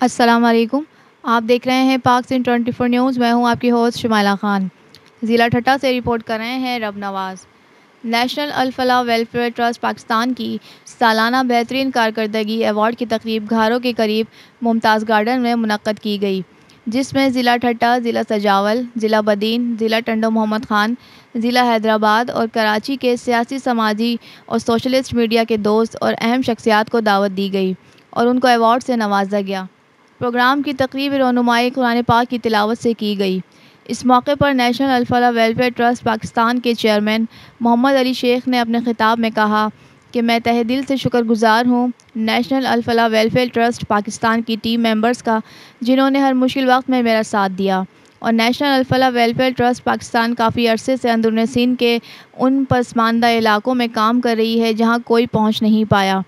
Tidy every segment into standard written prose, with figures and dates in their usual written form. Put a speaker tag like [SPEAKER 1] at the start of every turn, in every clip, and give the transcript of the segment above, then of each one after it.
[SPEAKER 1] अस्सलाम वालेकुम। आप देख रहे हैं पाक सिंध 24 न्यूज़। मैं हूं आपकी होस्ट शुमाइला खान। ज़िला ठट्टा से रिपोर्ट कर रहे हैं रब नवाज़। नेशनल अल फलाह वेलफेयर ट्रस्ट पाकिस्तान की सालाना बेहतरीन कारकर्दगी अवार्ड की तकरीब घारों के करीब मुमताज़ गार्डन में मुनक्कद की गई, जिसमें ज़िला ठट्टा, ज़िला सजावल, ज़िला बदीन, ज़िला टंडो मोहम्मद ख़ान, ज़िला हैदराबाद और कराची के सियासी, समाजी और सोशलिस्ट मीडिया के दोस्त और अहम शख्सियात को दावत दी गई और उनको अवार्ड से नवाजा गया। प्रोग्राम की तकरीब रौनुमाई कुरान पाक की तिलावत से की गई। इस मौके पर नेशनल अल फलाह वेलफेयर ट्रस्ट पाकिस्तान के चेयरमैन मोहम्मद अली शेख ने अपने खिताब में कहा कि मैं तहे दिल से शुक्रगुजार हूँ नेशनल अल फलाह वेलफेयर ट्रस्ट पाकिस्तान की टीम मेंबर्स का, जिन्होंने हर मुश्किल वक्त में मेरा साथ दिया। और नेशनल अल फलाह वेलफेयर ट्रस्ट पाकिस्तान काफ़ी अरसे से अंदरूनी सिंध के उन पसमानदा इलाकों में काम कर रही है जहाँ कोई पहुँच नहीं पाया।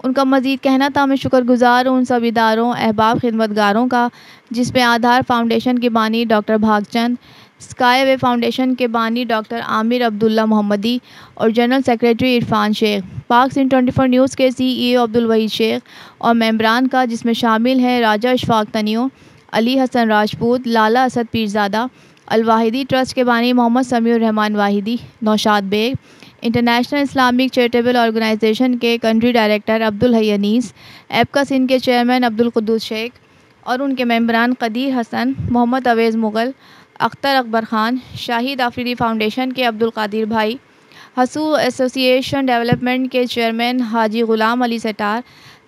[SPEAKER 1] उनका मज़ीद कहना था, मैं शुक्रगुजार हूँ उन सब इदारों, अहबाब खिदमतगारों का जिसमें आधार फाउंडेशन के बानी डॉक्टर भागचंद, स्काई वे फाउंडेशन के बानी डॉक्टर आमिर अब्दुल्ला मोहम्मदी और general secretary Irfan Shaikh, Pak Sindh 24 news के CEO अब्दुल वहीद शेख और मेंबरान का, जिसमें शामिल हैं राजा इशफाक तनियो, अली हसन राजपूत, लाला असद पीरज़ादा, अल वाहिदी ट्रस्ट के बानी Mohammad Samiur Rahman Wahidi, Naushad Baig, international Islamic charitable organisation के कंट्री डायरेक्टर अब्दुल हई अनीस, एपका सिंध के चेयरमैन अब्दुल कुद्दूस शेख और उनके मेंबरान कदीर हसन, मोहम्मद अवेज़ मुग़ल, अख्तर अकबर ख़ान, शाहिद आफरीदी फाउंडेशन के अब्दुल कादिर भाई, हसू एसोसिएशन डेवलपमेंट के chairman Haji Ghulam Ali Sattar,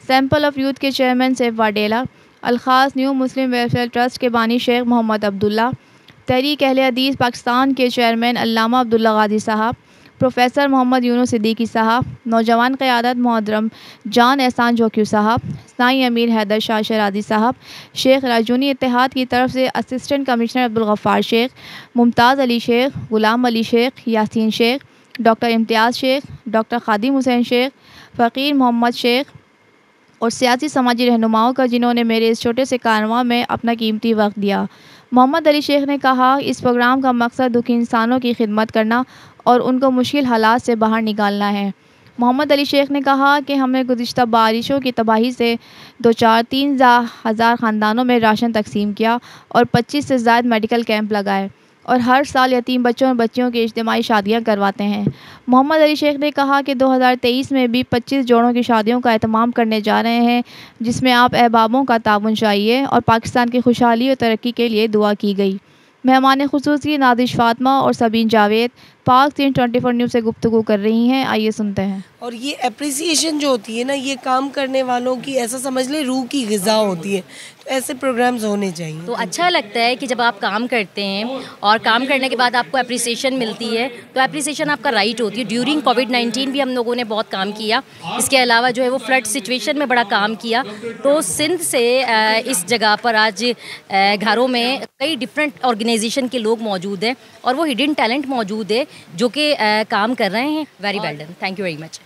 [SPEAKER 1] sample of youth के chairman Saif Wadela, Al-Khas new Muslim welfare trust के बानी शेख मोहम्मद अब्दुल्ला, तहरीक अहले हदीस पाकिस्तान के चेयरमैन अल्लामा अब्दुल्ला गाज़ी साहब, प्रोफेसर मोहम्मद यूनुस सिद्दीकी साहब, नौजवान क़यादत मोहतरम जान एहसान जोक्यू साहब, साईं अमीर हैदर शाह शरादी साहब, शेख राजूनी इत्तेहाद की तरफ से assistant commissioner Abdul Ghaffar Sheikh, Mumtaz Ali Sheikh, Ghulam Ali Sheikh, Yasin Sheikh, doctor इम्तियाज़ शेख, डॉक्टर ख़ादिम हुसैन शेख, फ़कीर मोहम्मद शेख और सियासी समाजी रहनुमाओं का, जिन्होंने मेरे इस छोटे से कारवां में अपना कीमती वक्त दिया। मोहम्मद अली शेख ने कहा, इस प्रोग्राम का मकसद दुखी इंसानों की खिदमत करना और उनको मुश्किल हालात से बाहर निकालना है। मोहम्मद अली शेख ने कहा कि हमने गुज़िश्ता बारिशों की तबाही से 2-4-3 हज़ार ख़ानदानों में राशन तकसीम किया और 25 से ज़ायद मेडिकल कैंप लगाए और हर साल यतीम बच्चों और बच्चियों की इज्तिमाई शादियाँ करवाते हैं। मोहम्मद अली शेख ने कहा कि 2023 में भी 25 जोड़ों की शादियों का एहतमाम करने जा रहे हैं, जिसमें आप अहबाबों का ताउन चाहिए और पाकिस्तान की खुशहाली और तरक्की के लिए दुआ की गई। मेहमान खुसूसी नादिश फातिमा और सबीन जावेद पाक सिंध 24 न्यूज़ से गुफ्तगू कर रही हैं। आइए सुनते हैं।
[SPEAKER 2] और ये अप्रिसिएशन जो होती है ना, ये काम करने वालों की ऐसा समझ ले रूह की ग़िज़ा होती है, तो ऐसे प्रोग्राम्स होने चाहिए।
[SPEAKER 3] तो अच्छा लगता है कि जब आप काम करते हैं और काम करने के बाद आपको अप्रिसिएशन मिलती है, तो अप्रिसिएशन आपका राइट होती है। ड्यूरिंग कोविड-19 भी हम लोगों ने बहुत काम किया, इसके अलावा जो है वो फ्लड सिचुएशन में बड़ा काम किया। तो सिंध से इस जगह पर आज घरों में कई डिफरेंट ऑर्गेनाइजेशन के लोग मौजूद हैं और वो हिडन टैलेंट मौजूद है जो कि काम कर रहे हैं। Very well done, thank you very much.